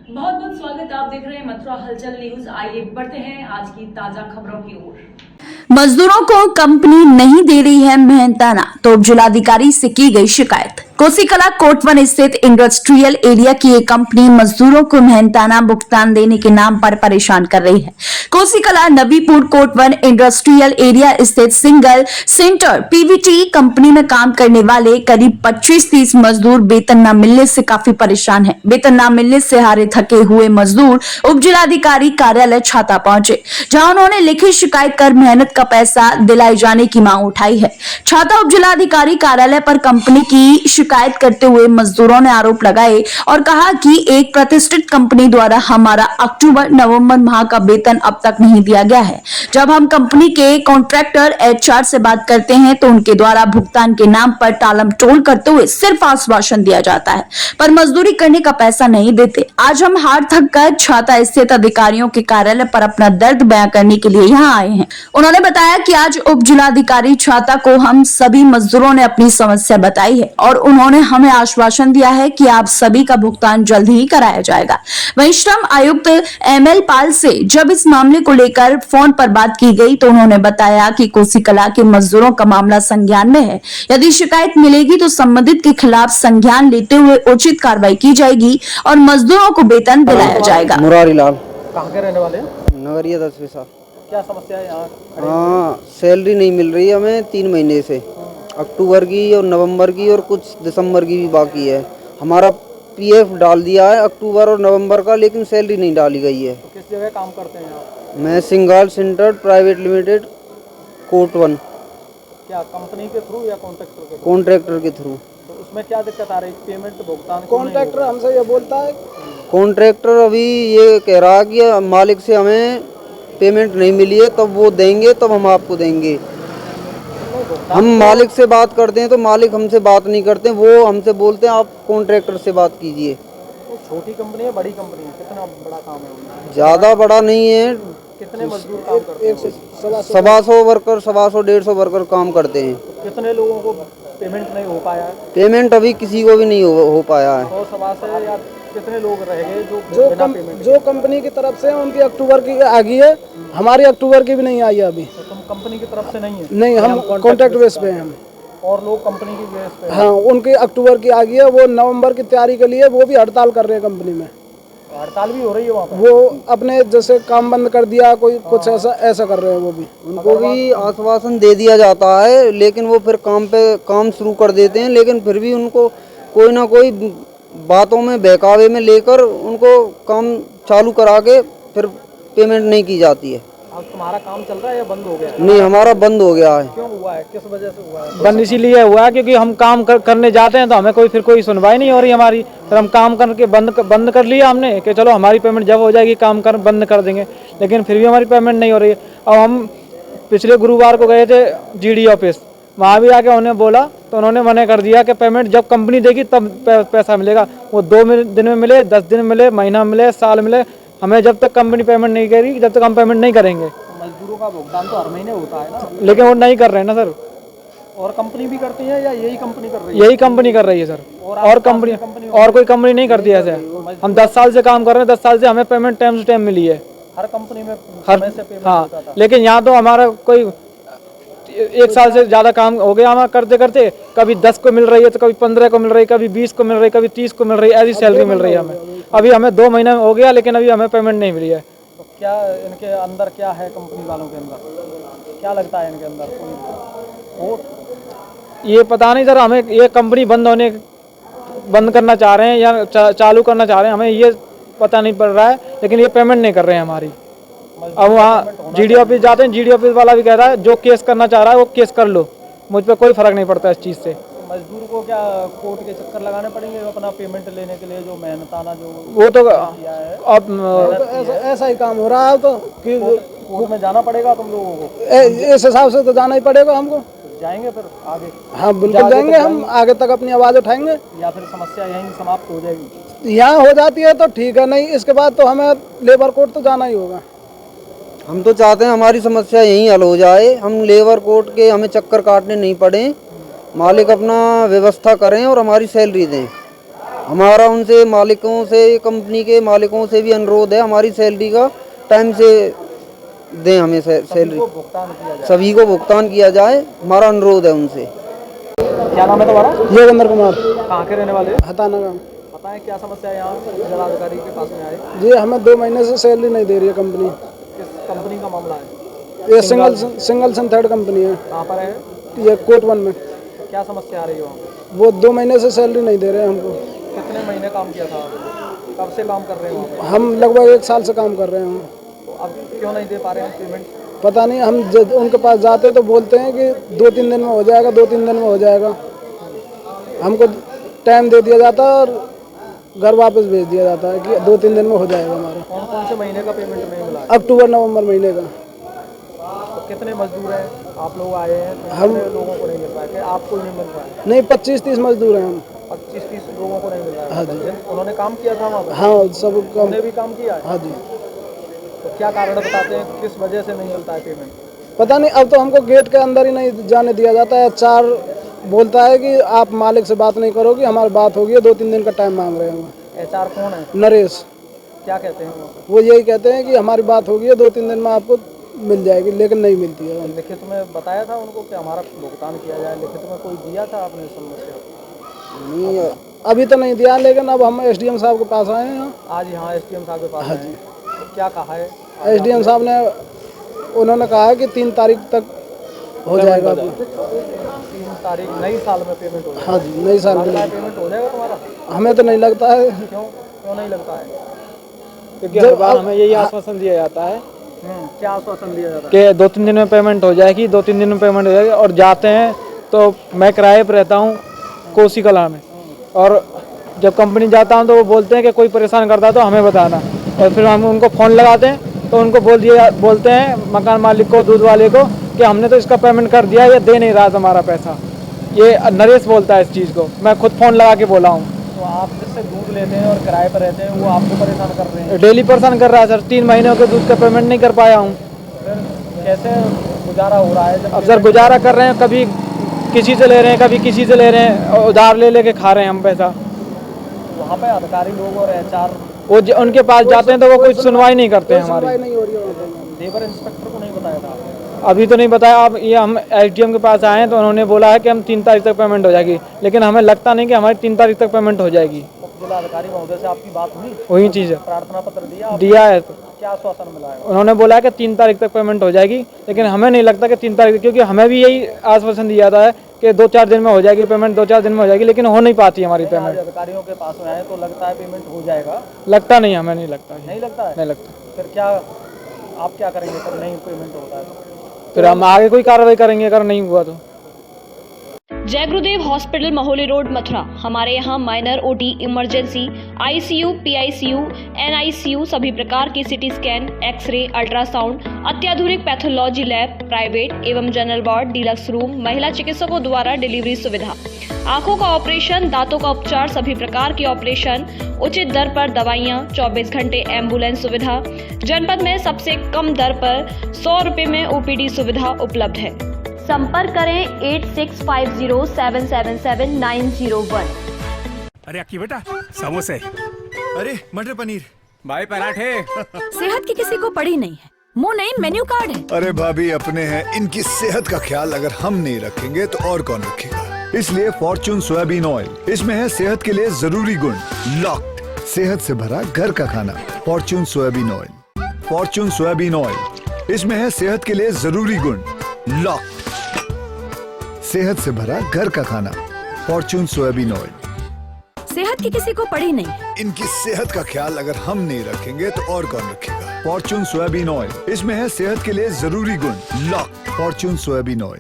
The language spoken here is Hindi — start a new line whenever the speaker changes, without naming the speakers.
बहुत बहुत स्वागत। आप देख रहे हैं मथुरा हलचल न्यूज। आइए बढ़ते हैं आज की ताजा खबरों की ओर।
मजदूरों को कंपनी नहीं दे रही है मेहनताना, तो उप जिलाधिकारी से की गई शिकायत। कोसीकला कोटवन स्थित इंडस्ट्रियल एरिया की एक कंपनी मजदूरों को मेहनताना भुगतान देने के नाम पर परेशान कर रही है। कोसीकला नबीपुर कोटवन इंडस्ट्रियल एरिया स्थित सिंगल सेंटर पीवीटी कंपनी में काम करने वाले करीब 25-30 मजदूर वेतन न मिलने से काफी परेशान हैं। वेतन न मिलने से हारे थके हुए मजदूर उप जिलाधिकारी कार्यालय छाता पहुंचे, जहां उन्होंने लिखित शिकायत कर मेहनत का पैसा दिलाए जाने की मांग उठाई है। छाता उप जिलाधिकारी कार्यालय पर कंपनी की शिकायत करते हुए मजदूरों ने आरोप लगाए और कहा कि एक प्रतिष्ठित कंपनी द्वारा हमारा अक्टूबर-नवंबर माह का वेतन अब तक नहीं दिया गया है। जब हम कंपनी के कॉन्ट्रैक्टर एचआर से बात करते हैं तो उनके द्वारा भुगतान के नाम पर टालम टोल करते हुए सिर्फ आश्वासन दिया जाता है, पर मजदूरी करने का पैसा नहीं देते। आज हम हार थक कर छाता स्थित अधिकारियों के कार्यालय पर अपना दर्द बयां करने के लिए यहाँ आए हैं। उन्होंने बताया कि आज उप जिलाधिकारी छाता को हम सभी मजदूरों ने अपनी समस्या बताई है और उन्होंने हमें आश्वासन दिया है कि आप सभी का भुगतान जल्द ही कराया जाएगा। वहीं श्रम आयुक्त एमएल पाल से जब इस मामले को लेकर फोन पर बात की गई तो उन्होंने बताया कि कोसीकला के मजदूरों का मामला संज्ञान में है। यदि शिकायत मिलेगी तो संबंधित के खिलाफ संज्ञान लेते हुए उचित कार्रवाई की जाएगी और मजदूरों को वेतन दिलाया जाएगा।
मुरारी लाल।
कहाँ के रहने वाले हैं?
नगरिया 10 पैसा।
क्या समस्या है यहाँ?
हाँ, सैलरी नहीं मिल रही है हमें 3 महीने से। अक्टूबर की और नवंबर की और कुछ दिसंबर की भी बाकी है। हमारा पीएफ डाल दिया है अक्टूबर और नवंबर का, लेकिन सैलरी नहीं डाली गई है।
तो किस जगह काम करते हैं आप?
मैं single centre private limited Kotwan.
क्या कंपनी के थ्रू या कॉन्ट्रैक्टर के थ्रू?
कॉन्ट्रैक्टर के थ्रू।
तो उसमें क्या दिक्कत आ रही है? पेमेंट भुगतान
कॉन्ट्रैक्टर हमसे ये बोलता है,
कॉन्ट्रैक्टर अभी ये कह रहा है कि मालिक से हमें पेमेंट नहीं मिली है, तब वो देंगे तब हम आपको देंगे। हम मालिक से बात करते हैं तो मालिक हमसे बात नहीं करते, वो हमसे बोलते हैं आप कॉन्ट्रैक्टर से बात कीजिए।
तो छोटी कंपनी है, बड़ी कंपनी है? कितना बड़ा काम है?
ज़्यादा बड़ा नहीं है।
कितने मजदूर काम करते हैं?
100 वर्कर, 150 वर्कर काम करते हैं।
तो कितने लोगों को पेमेंट नहीं हो पाया है?
पेमेंट अभी किसी को भी नहीं हो पाया है।
100 से या कितने लोग रह गए जो बिना पेमेंट?
जो कंपनी की तरफ से उनकी अक्टूबर की आ गई है, हमारी अक्टूबर की भी नहीं आई है अभी।
तो तुम कंपनी की तरफ से नहीं है?
नहीं, हम कॉन्ट्रैक्ट बेस पे हैं हम।
और लोग कंपनी की बेस पे?
हाँ, उनकी अक्टूबर की आ गई है, वो नवंबर की तैयारी के लिए वो भी हड़ताल कर रहे हैं कंपनी में।
हड़ताल भी हो रही है वहाँ पर?
वो अपने जैसे काम बंद कर दिया, कोई कुछ ऐसा कर रहे हैं वो भी।
उनको भी आश्वासन दे दिया जाता है, लेकिन वो फिर काम शुरू कर देते हैं, लेकिन फिर भी उनको कोई ना कोई बातों में बहकावे में लेकर उनको काम चालू करा के फिर पेमेंट नहीं की जाती है।
अब तुम्हारा काम चल रहा है या बंद हो गया?
नहीं, हमारा बंद हो गया है।
क्यों हुआ है? किस वजह से हुआ है?
बंद इसीलिए हुआ है क्योंकि हम काम करने जाते हैं तो हमें कोई सुनवाई नहीं हो रही हमारी। फिर हम काम करके बंद कर लिया हमने कि चलो हमारी पेमेंट जब हो जाएगी बंद कर देंगे, लेकिन फिर भी हमारी पेमेंट नहीं हो रही है। अब हम पिछले गुरुवार को गए थे जीडी ऑफिस, वहाँ भी आके उन्हें बोला तो उन्होंने मना कर दिया कि पेमेंट जब कंपनी देगी तब पैसा मिलेगा। वो 2 दिन में मिले, 10 दिन में मिले, महीना मिले, साल मिले, हमें जब तक कंपनी पेमेंट नहीं करेगी जब तक हम पेमेंट नहीं करेंगे।
मजदूरों का भुगतान तो हर महीने होता है ना?
लेकिन वो नहीं कर रहे हैं ना सर।
और कंपनी भी करती है या यही कंपनी कर रही है?
यही कंपनी कर रही है सर, और कंपनी और कोई कंपनी नहीं करती है ऐसे। हम 10 साल से काम कर रहे हैं, 10 साल से हमें पेमेंट टाइम से टाइम मिली है
हर कंपनी में
हर।
से पेमेंट
हाँ,
होता था।
लेकिन यहाँ तो हमारा कोई 1 साल से ज़्यादा काम हो गया हमारा करते करते, कभी 10 को मिल रही है तो कभी 15 को मिल रही है, कभी 20 को मिल रही है, कभी 30 को मिल रही है, ऐसी सैलरी मिल रही है हमें। अभी हमें 2 महीने हो गया लेकिन अभी हमें पेमेंट नहीं मिली है।
तो क्या इनके अंदर क्या है? कंपनी वालों के अंदर क्या लगता है? इनके अंदर कोई
ये पता नहीं सर, हमें ये कंपनी बंद करना चाह रहे हैं या चालू करना चाह रहे हैं, हमें ये पता नहीं पड़ रहा है, लेकिन ये पेमेंट नहीं कर रहे हैं हमारी। अब वहाँ जीडी ऑफिस जाते हैं, जीडी ऑफिस वाला भी कहता है जो केस करना चाह रहा है वो केस कर लो, मुझ पर कोई फर्क नहीं पड़ता इस चीज़ से।
मजदूर को क्या कोर्ट के चक्कर लगाने पड़ेंगे अपना पेमेंट लेने के लिए? जो मेहनताना जो
वो तो
किया है,
अब
ऐसा ही काम हो रहा है तो कि
कोर्ट में जाना पड़ेगा तुम लोगों को?
इस हिसाब से तो जाना ही पड़ेगा हमको।
जाएंगे फिर आगे?
हाँ बिल्कुल जाएंगे, हम आगे तक अपनी आवाज़ उठाएंगे।
या फिर समस्या यहीं समाप्त हो जाएगी?
यहाँ हो जाती है तो ठीक है, नहीं इसके बाद तो हमें लेबर कोर्ट तो जाना ही होगा।
हम तो चाहते हैं हमारी समस्या यहीं हल हो जाए, हम लेबर कोर्ट के हमें चक्कर काटने नहीं पड़े, मालिक अपना व्यवस्था करें और हमारी सैलरी दें। हमारा उनसे मालिकों से, कंपनी के मालिकों से भी अनुरोध है, हमारी सैलरी का टाइम से दें, हमें सैलरी
भुगतान किया जाए।
सभी को भुगतान किया जाए, हमारा अनुरोध है उनसे।
क्या नाम है तुम्हारा?
योगेंद्र कुमार,
कहाँ के रहने वाले?
हताना गाँव।
बताएं क्या समस्या है यहाँ जिलाधिकारी के पास में आए?
जी हमें 2 महीने से सैलरी नहीं दे रही है कंपनी।
किस कंपनी का मामला है?
ये सिंगल सन थर्ड कंपनी है,
कहाँ पर है?
ये कोट 1 में।
क्या समस्या आ रही है वहाँ पे?
वो 2 महीने से सैलरी नहीं दे रहे हैं हमको।
कितने महीने काम किया था आपने? कब से काम कर रहे हैं वहाँ पे?
हम लगभग 1 साल से काम कर रहे हैं।
तो अब क्यों नहीं दे पा रहे हैं पेमेंट?
पता नहीं, हम उनके पास जाते तो बोलते हैं कि 2-3 दिन में हो जाएगा, 2-3 दिन में हो जाएगा। हमको टाइम दे दिया जाता है और घर वापस भेज दिया जाता है कि 2-3 दिन में हो जाएगा हमारा।
कौन कौन से महीने का पेमेंट नहीं मिला है?
अक्टूबर-नवंबर महीने का।
तो कितने मजदूर हैं आप लोग आए हैं? तो
हम-
कितने लोगों को नहीं मिल रहा है कि आपको नहीं मिल रहा है?
नहीं, 25-30 मजदूर हैं हम।
25-30 लोगों को नहीं मिल रहा है।
हाँ जी।
उन्होंने काम किया था वहाँ पर?
हाँ, सब कम।
उन्होंने भी काम किया है?
हाँ जी।
तो क्या कारण बताते हैं किस वजह से नहीं मिलता है पेमेंट?
पता नहीं, अब तो हमको गेट के अंदर ही नहीं जाने दिया जाता है। 4 बोलता है कि आप मालिक से बात नहीं करोगे, हमारी बात होगी। 2-3 दिन का टाइम मांग रहे हैं।
HR कौन है?
नरेश,
क्या कहते हैं वो?
वो यही कहते हैं कि हमारी बात होगी, 2-3 दिन में आपको मिल जाएगी, लेकिन नहीं मिलती है।
लिखित में बताया था उनको कि हमारा भुगतान किया जाए? लिखित में कोई दिया था आपने समस्या?
नहीं,
अभी तो नहीं दिया, लेकिन अब हम SDM साहब के पास आए हैं।
आज यहाँ SDM साहब के पास आए हैं। तो क्या कहा है?
SDM साहब ने, उन्होंने कहा है कि 3 तारीख तक हो जाएगा।
3 तारीख नई साल में पेमेंट हो जाएगा?
हाँ जी, नई साल के लिए।
पेमेंट हो जाएगा तुम्हारा?
हमें तो नहीं लगता है।
क्यों नहीं लगता है?
क्योंकि हर बार हमें यही आश्वासन दिया जाता है
क्या आश्वासन दिया जाता है?
कि 2-3 दिन में पेमेंट हो जाएगी, 2-3 दिन में पेमेंट हो जाएगी। और जाते हैं तो मैं किराए पर रहता हूँ कोसी कला में, और जब कंपनी जाता हूँ तो वो बोलते हैं कि कोई परेशान करता है तो हमें बताना। और फिर हम उनको फ़ोन लगाते हैं तो उनको बोलते हैं मकान मालिक को, दूध वाले को, कि हमने तो इसका पेमेंट कर दिया, ये दे नहीं रहा हमारा पैसा। ये नरेश बोलता है इस चीज़ को, मैं खुद फ़ोन लगा के बोला हूँ।
तो आप जिससे दूध लेते हैं और किराए पर रहते हैं वो आपको परेशान कर रहे हैं?
डेली परेशान कर रहा है सर, 3 महीनों के दूध का पेमेंट नहीं कर पाया हूँ।
फिर कैसे गुजारा हो रहा है? जब
अब सर गुजारा कर रहे हैं, कभी किसी से ले रहे हैं, कभी किसी से ले रहे हैं, और उधार ले लेके खा रहे हैं हम पैसा।
वहाँ पे अधिकारी लोग और HR
वो उनके पास जाते हैं तो वो कोई सुनवाई नहीं करते हैं
सुनवाई
हमारी।
नहीं हो रही है वहाँ पे।
लेबर इंस्पेक्टर को नहीं बताया था आपने?
अभी तो नहीं बताया। अब ये हम SDM के पास आए हैं तो उन्होंने बोला है कि हम 3 तारीख तक पेमेंट हो जाएगी, लेकिन हमें लगता नहीं कि हमारी 3 तारीख तक पेमेंट हो जाएगी।
जिलाधिकारी महोदय से आपकी बात हुई?
वही चीज़ है,
प्रार्थना पत्र दिया आपने?
दिया है। तो
क्या आश्वासन मिला है?
उन्होंने बोला है कि 3 तारीख तक पेमेंट हो जाएगी, लेकिन हमें नहीं लगता कि 3 तारीख, क्योंकि हमें भी यही आश्वासन दिया जाता है कि 2-4 दिन में हो जाएगी पेमेंट, 2-4 दिन में हो जाएगी, लेकिन हो नहीं पाती हमारी
आज
पेमेंट।
अधिकारियों के पास में आए तो लगता है पेमेंट हो जाएगा?
लगता नहीं, हमें नहीं लगता।
नहीं लगता है?
नहीं लगता।
फिर क्या आप क्या करेंगे फिर नहीं पेमेंट होता है तो?
फिर हम आगे कोई कार्रवाई करेंगे अगर नहीं हुआ तो।
जय गुरुदेव हॉस्पिटल महोली रोड मथुरा। हमारे यहाँ minor OT, emergency, ICU, PICU, NICU, सभी प्रकार की CT स्कैन, एक्सरे, अल्ट्रासाउंड, अत्याधुनिक पैथोलॉजी लैब, प्राइवेट एवं जनरल वार्ड, डीलक्स रूम, महिला चिकित्सकों द्वारा डिलीवरी सुविधा, आंखों का ऑपरेशन, दांतों का उपचार, सभी प्रकार के ऑपरेशन, उचित दर पर दवाइयाँ, 24 घंटे एम्बुलेंस सुविधा। जनपद में सबसे कम दर पर 100 रुपए में OPD सुविधा उपलब्ध है। संपर्क करें 8650777901।
अरे अक्की बेटा, समोसे।
अरे मटर पनीर।
भाई पराठे।
सेहत की किसी को पड़ी नहीं है, मुंह नहीं मेन्यू कार्ड है।
अरे भाभी अपने हैं, इनकी सेहत का ख्याल अगर हम नहीं रखेंगे तो और कौन रखेगा। इसलिए फॉर्च्यून सोयाबीन ऑयल, इसमें है सेहत के लिए जरूरी गुण। लॉक्ड, सेहत से भरा घर का खाना। Fortune soybean oil, Fortune soybean oil, इसमें है सेहत के लिए जरूरी गुण। लॉक्ड, सेहत से भरा घर का खाना। Fortune soybean oil.
सेहत की किसी को पड़ी नहीं है।
इनकी सेहत का ख्याल अगर हम नहीं रखेंगे तो और कौन रखेगा। फॉर्च्यून सोयाबीन ऑयल, इसमें है सेहत के लिए जरूरी गुण। Locked, Fortune soybean oil.